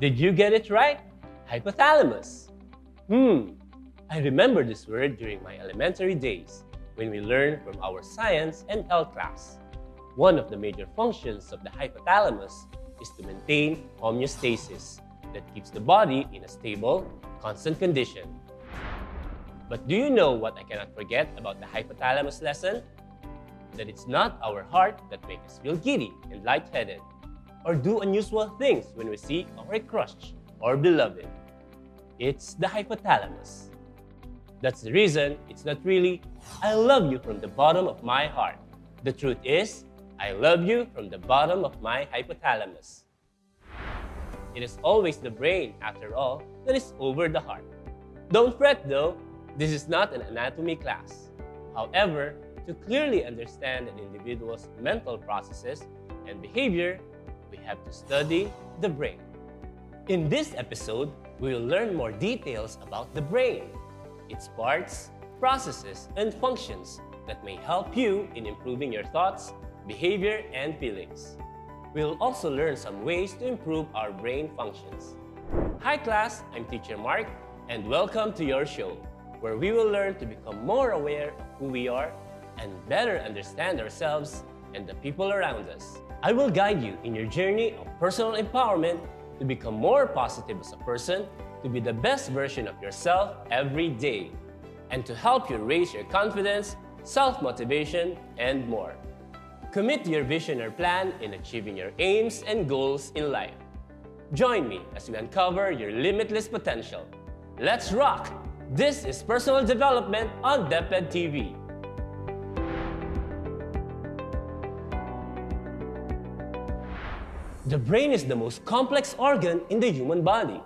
Did you get it right? Hypothalamus. I remember this word during my elementary days when we learned from our science and health class. One of the major functions of the hypothalamus is to maintain homeostasis that keeps the body in a stable, constant condition. But do you know what I cannot forget about the hypothalamus lesson? That it's not our heart that makes us feel giddy and lightheaded, or do unusual things when we see our crush or beloved. It's the hypothalamus. That's the reason it's not really, "I love you from the bottom of my heart." The truth is, I love you from the bottom of my hypothalamus. It is always the brain, after all, that is over the heart. Don't fret though, this is not an anatomy class. However, to clearly understand an individual's mental processes and behavior, we have to study the brain. In this episode, we will learn more details about the brain, its parts, processes, and functions that may help you in improving your thoughts, behavior, and feelings. We will also learn some ways to improve our brain functions. Hi class, I'm Teacher Mark, and welcome to your show, where we will learn to become more aware of who we are and better understand ourselves and the people around us. I will guide you in your journey of personal empowerment to become more positive as a person, to be the best version of yourself every day, and to help you raise your confidence, self-motivation, and more. Commit to your vision or plan in achieving your aims and goals in life. Join me as we uncover your limitless potential. Let's rock! This is Personal Development on DepEd TV. The brain is the most complex organ in the human body.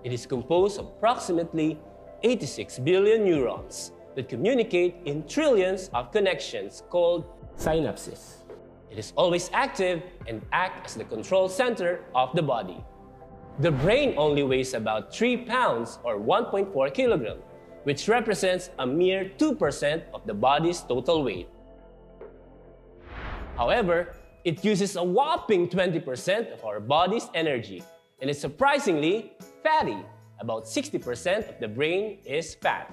It is composed of approximately 86 billion neurons that communicate in trillions of connections called synapses. It is always active and acts as the control center of the body. The brain only weighs about 3 pounds or 1.4 kilograms, which represents a mere 2% of the body's total weight. However, it uses a whopping 20% of our body's energy, and is surprisingly fatty. About 60% of the brain is fat.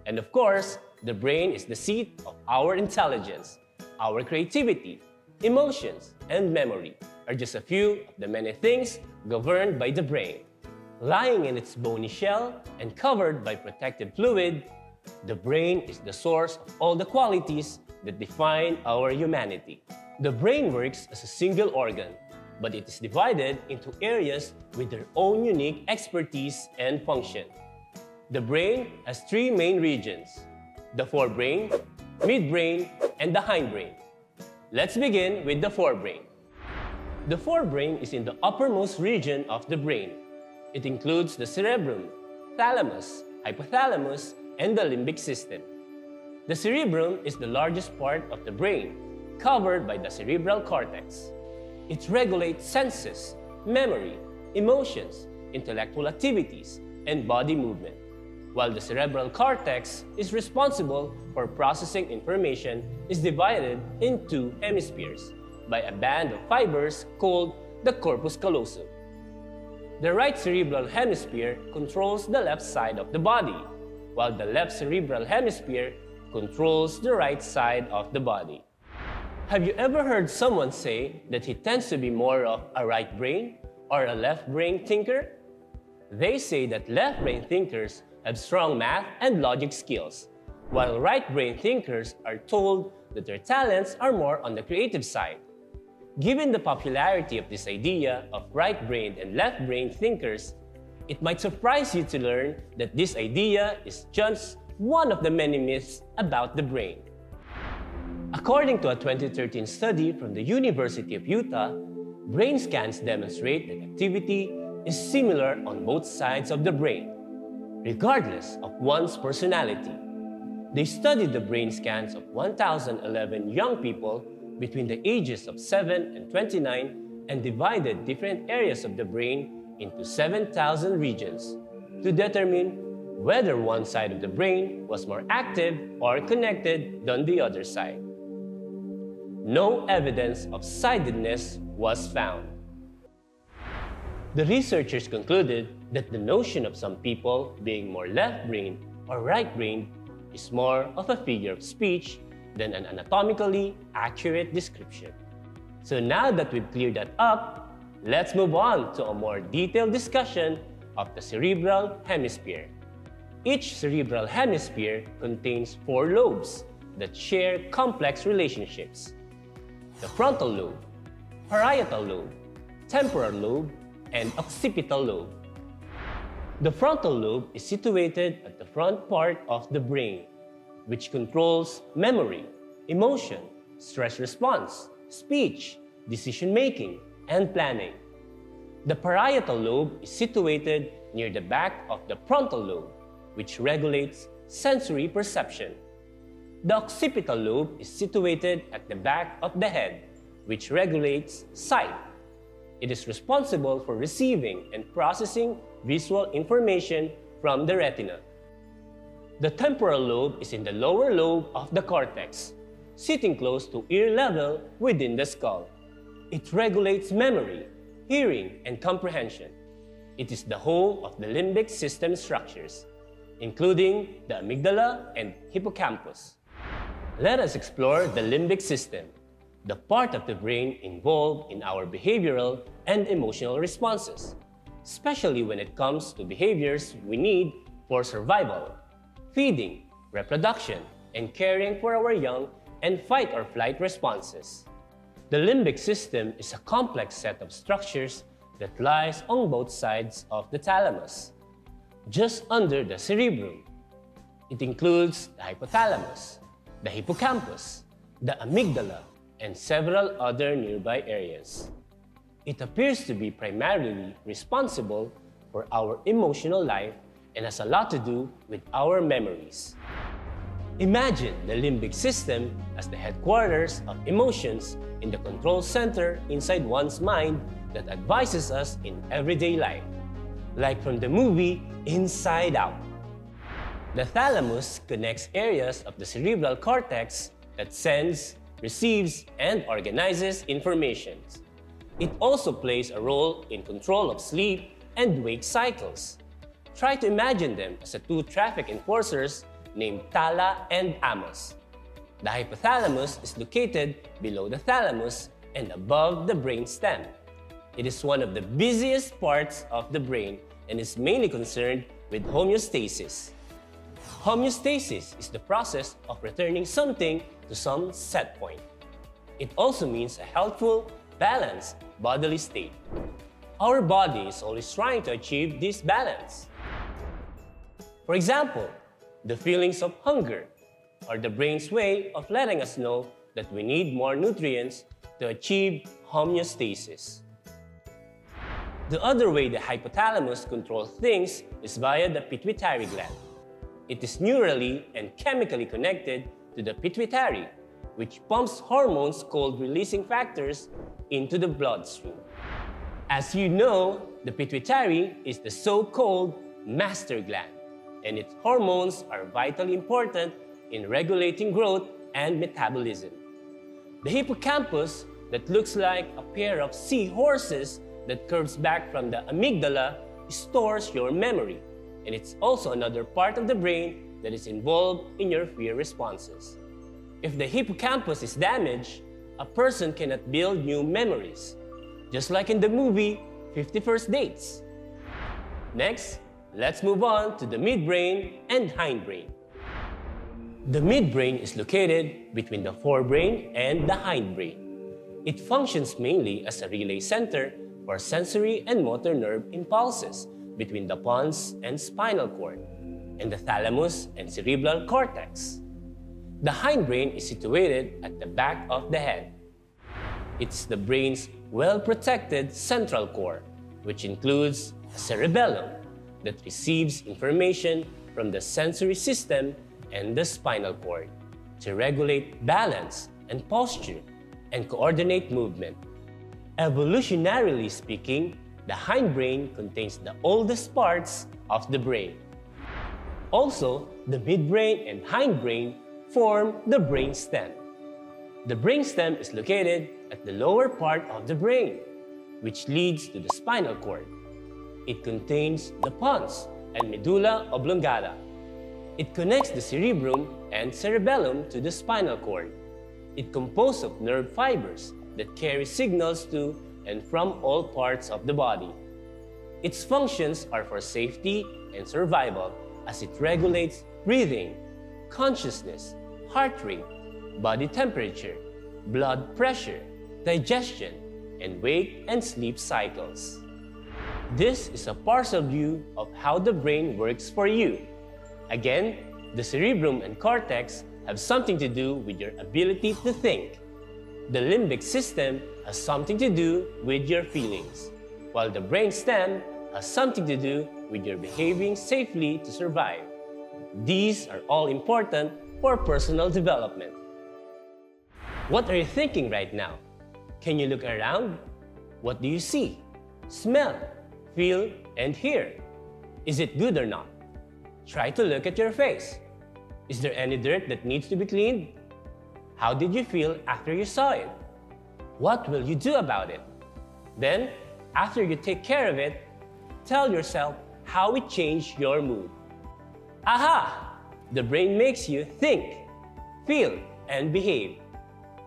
And of course, the brain is the seat of our intelligence. Our creativity, emotions, and memory are just a few of the many things governed by the brain. Lying in its bony shell and covered by protective fluid, the brain is the source of all the qualities that define our humanity. The brain works as a single organ, but it is divided into areas with their own unique expertise and function. The brain has 3 main regions: the forebrain, midbrain, and the hindbrain. Let's begin with the forebrain. The forebrain is in the uppermost region of the brain. It includes the cerebrum, thalamus, hypothalamus, and the limbic system. The cerebrum is the largest part of the brain, covered by the cerebral cortex. It regulates senses, memory, emotions, intellectual activities, and body movement, while the cerebral cortex is responsible for processing information is divided into hemispheres by a band of fibers called the corpus callosum. The right cerebral hemisphere controls the left side of the body, while the left cerebral hemisphere controls the right side of the body. Have you ever heard someone say that he tends to be more of a right brain or a left brain thinker? They say that left brain thinkers have strong math and logic skills, while right brain thinkers are told that their talents are more on the creative side. Given the popularity of this idea of right-brained and left-brained thinkers, it might surprise you to learn that this idea is just one of the many myths about the brain. According to a 2013 study from the University of Utah, brain scans demonstrate that activity is similar on both sides of the brain. regardless of one's personality. They studied the brain scans of 1,011 young people between the ages of 7 and 29 and divided different areas of the brain into 7,000 regions to determine whether one side of the brain was more active or connected than the other side. No evidence of sidedness was found. The researchers concluded that the notion of some people being more left-brained or right-brained is more of a figure of speech than an anatomically accurate description. So now that we've cleared that up, let's move on to a more detailed discussion of the cerebral hemisphere. Each cerebral hemisphere contains 4 lobes that share complex relationships: the frontal lobe, parietal lobe, temporal lobe, and occipital lobe. The frontal lobe is situated at the front part of the brain, which controls memory, emotion, stress response, speech, decision-making, and planning. The parietal lobe is situated near the back of the frontal lobe, which regulates sensory perception. The occipital lobe is situated at the back of the head, which regulates sight. It is responsible for receiving and processing visual information from the retina. The temporal lobe is in the lower lobe of the cortex, sitting close to ear level within the skull. It regulates memory, hearing, and comprehension. It is the home of the limbic system structures, including the amygdala and hippocampus. Let us explore the limbic system, the part of the brain involved in our behavioral and emotional responses, especially when it comes to behaviors we need for survival, feeding, reproduction, and caring for our young, and fight or flight responses. The limbic system is a complex set of structures that lies on both sides of the thalamus, just under the cerebrum. It includes the hypothalamus, the hippocampus, the amygdala, and several other nearby areas. It appears to be primarily responsible for our emotional life and has a lot to do with our memories. Imagine the limbic system as the headquarters of emotions in the control center inside one's mind that advises us in everyday life, like from the movie Inside Out. The thalamus connects areas of the cerebral cortex that sends, receives, and organizes information. It also plays a role in control of sleep and wake cycles. Try to imagine them as 2 traffic enforcers named Tala and Amos. The hypothalamus is located below the thalamus and above the brain stem. It is one of the busiest parts of the brain and is mainly concerned with homeostasis. Homeostasis is the process of returning something to some set point. It also means a healthful, balanced bodily state. Our body is always trying to achieve this balance. For example, the feelings of hunger are the brain's way of letting us know that we need more nutrients to achieve homeostasis. The other way the hypothalamus controls things is via the pituitary gland. It is neurally and chemically connected to the pituitary, which pumps hormones called releasing factors into the bloodstream. As you know, the pituitary is the so-called master gland, and its hormones are vitally important in regulating growth and metabolism. The hippocampus, that looks like a pair of seahorses that curves back from the amygdala, stores your memory, and it's also another part of the brain that is involved in your fear responses. If the hippocampus is damaged, a person cannot build new memories, just like in the movie 50 First Dates. Next, let's move on to the midbrain and hindbrain. The midbrain is located between the forebrain and the hindbrain. It functions mainly as a relay center for sensory and motor nerve impulses between the pons and spinal cord, and the thalamus and cerebral cortex. The hindbrain is situated at the back of the head. It's the brain's well-protected central core, which includes the cerebellum, that receives information from the sensory system and the spinal cord to regulate balance and posture and coordinate movement. Evolutionarily speaking, the hindbrain contains the oldest parts of the brain. Also, the midbrain and hindbrain form the brainstem. The brainstem is located at the lower part of the brain, which leads to the spinal cord. It contains the pons and medulla oblongata. It connects the cerebrum and cerebellum to the spinal cord. It composed of nerve fibers that carry signals to and from all parts of the body. Its functions are for safety and survival as it regulates breathing, consciousness, heart rate, body temperature, blood pressure, digestion, and wake and sleep cycles. This is a partial view of how the brain works for you. Again, the cerebrum and cortex have something to do with your ability to think. The limbic system has something to do with your feelings, while the brainstem has something to do with your behaving safely to survive. These are all important for personal development. What are you thinking right now? Can you look around? What do you see, smell, feel, and hear? Is it good or not? Try to look at your face. Is there any dirt that needs to be cleaned? How did you feel after you saw it? What will you do about it? Then, after you take care of it, tell yourself how it changed your mood. Aha! The brain makes you think, feel, and behave.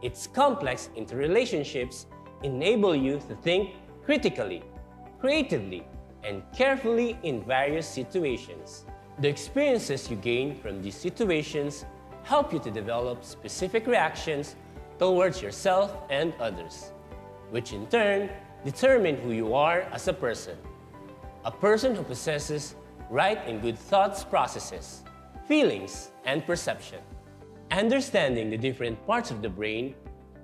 Its complex interrelationships enable you to think critically, creatively, and carefully in various situations. The experiences you gain from these situations help you to develop specific reactions towards yourself and others, which in turn determine who you are as a person. A person who possesses right and good thoughts processes, feelings, and perception. Understanding the different parts of the brain,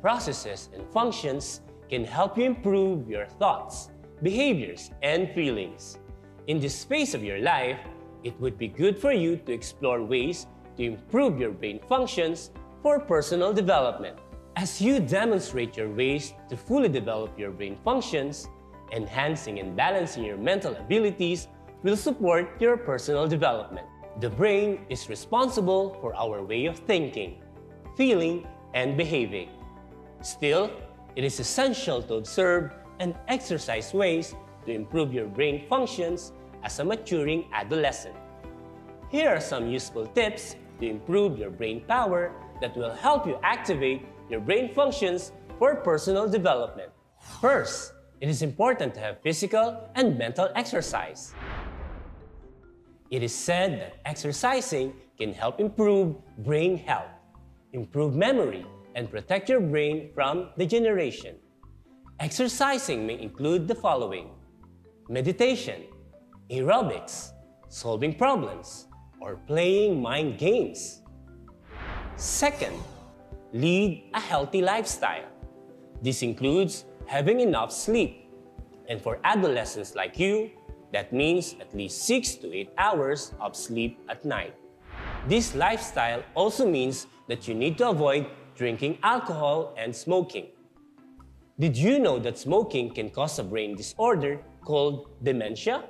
processes, and functions can help you improve your thoughts, behaviors, and feelings. In this phase of your life, it would be good for you to explore ways to improve your brain functions for personal development. As you demonstrate your ways to fully develop your brain functions, enhancing and balancing your mental abilities will support your personal development. The brain is responsible for our way of thinking, feeling, and behaving. Still, it is essential to observe and exercise ways to improve your brain functions as a maturing adolescent. Here are some useful tips to improve your brain power that will help you activate your brain functions for personal development. First, it is important to have physical and mental exercise. It is said that exercising can help improve brain health, improve memory, and protect your brain from degeneration. Exercising may include the following: meditation, aerobics, solving problems, or playing mind games. Second, lead a healthy lifestyle. This includes having enough sleep. And for adolescents like you, that means at least 6 to 8 hours of sleep at night. This lifestyle also means that you need to avoid drinking alcohol and smoking. Did you know that smoking can cause a brain disorder called dementia?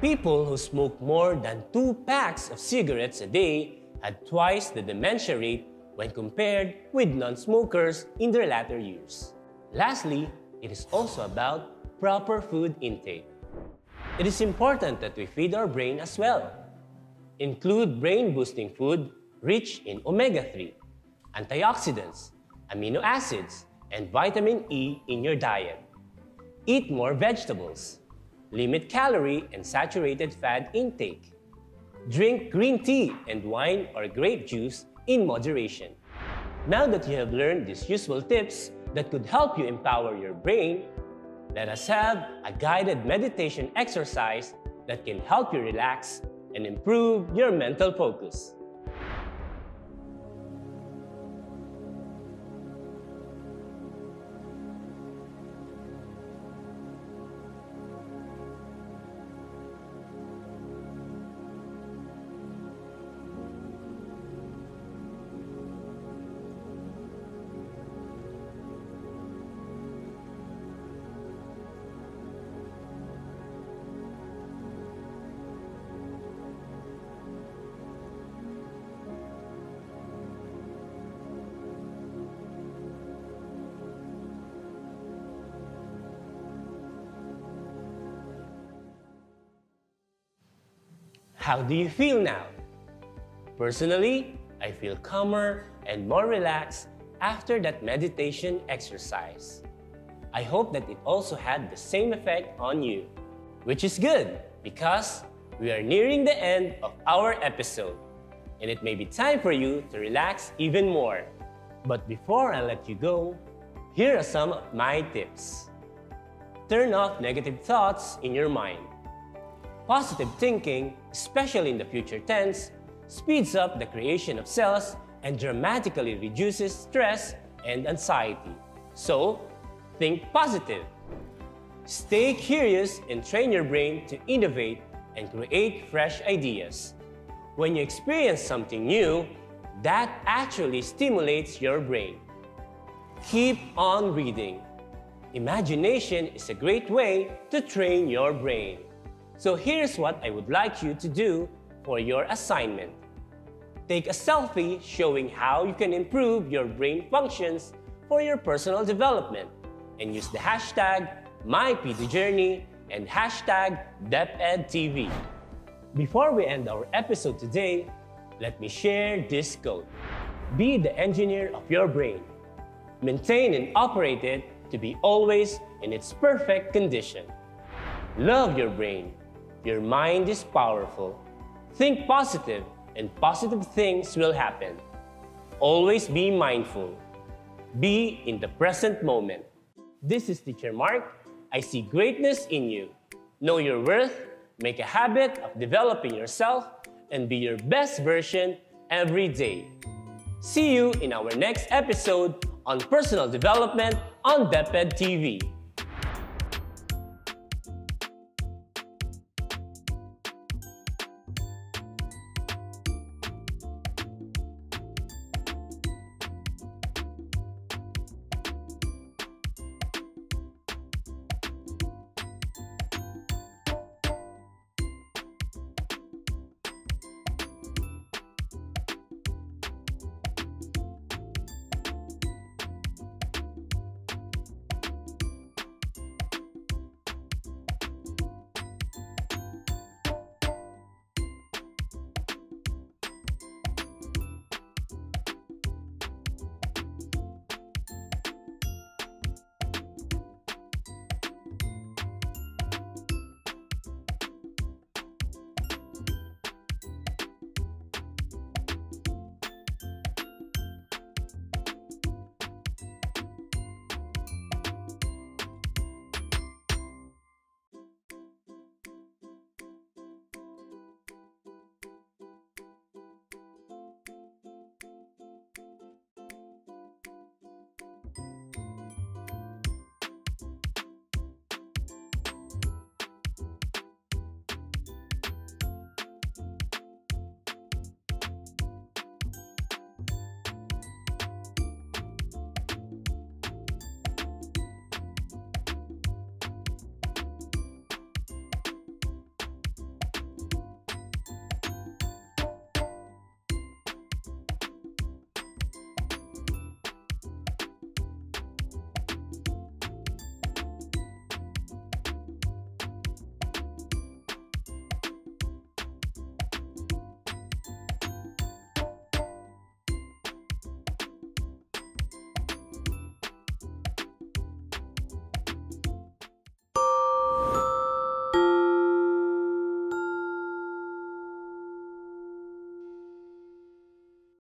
People who smoke more than 2 packs of cigarettes a day had twice the dementia rate when compared with non-smokers in their latter years. Lastly, it is also about proper food intake. It is important that we feed our brain as well. Include brain-boosting food rich in omega-3, antioxidants, amino acids, and vitamin E in your diet. Eat more vegetables. Limit calorie and saturated fat intake. Drink green tea and wine or grape juice in moderation. Now that you have learned these useful tips that could help you empower your brain, let us have a guided meditation exercise that can help you relax and improve your mental focus. How do you feel now? Personally, I feel calmer and more relaxed after that meditation exercise. I hope that it also had the same effect on you, which is good because we are nearing the end of our episode and it may be time for you to relax even more. But before I let you go, here are some of my tips. Turn off negative thoughts in your mind. Positive thinking, especially in the future tense, speeds up the creation of cells and dramatically reduces stress and anxiety. So, think positive. Stay curious and train your brain to innovate and create fresh ideas. When you experience something new, that actually stimulates your brain. Keep on reading. Imagination is a great way to train your brain. So here's what I would like you to do for your assignment. Take a selfie showing how you can improve your brain functions for your personal development and use the hashtag MyPDJourney and hashtag DepEdTV. Before we end our episode today, let me share this quote. Be the engineer of your brain. Maintain and operate it to be always in its perfect condition. Love your brain. Your mind is powerful. Think positive and positive things will happen. Always be mindful. Be in the present moment. This is Teacher Mark. I see greatness in you. Know your worth, make a habit of developing yourself, and be your best version every day. See you in our next episode on personal development on DepEd TV.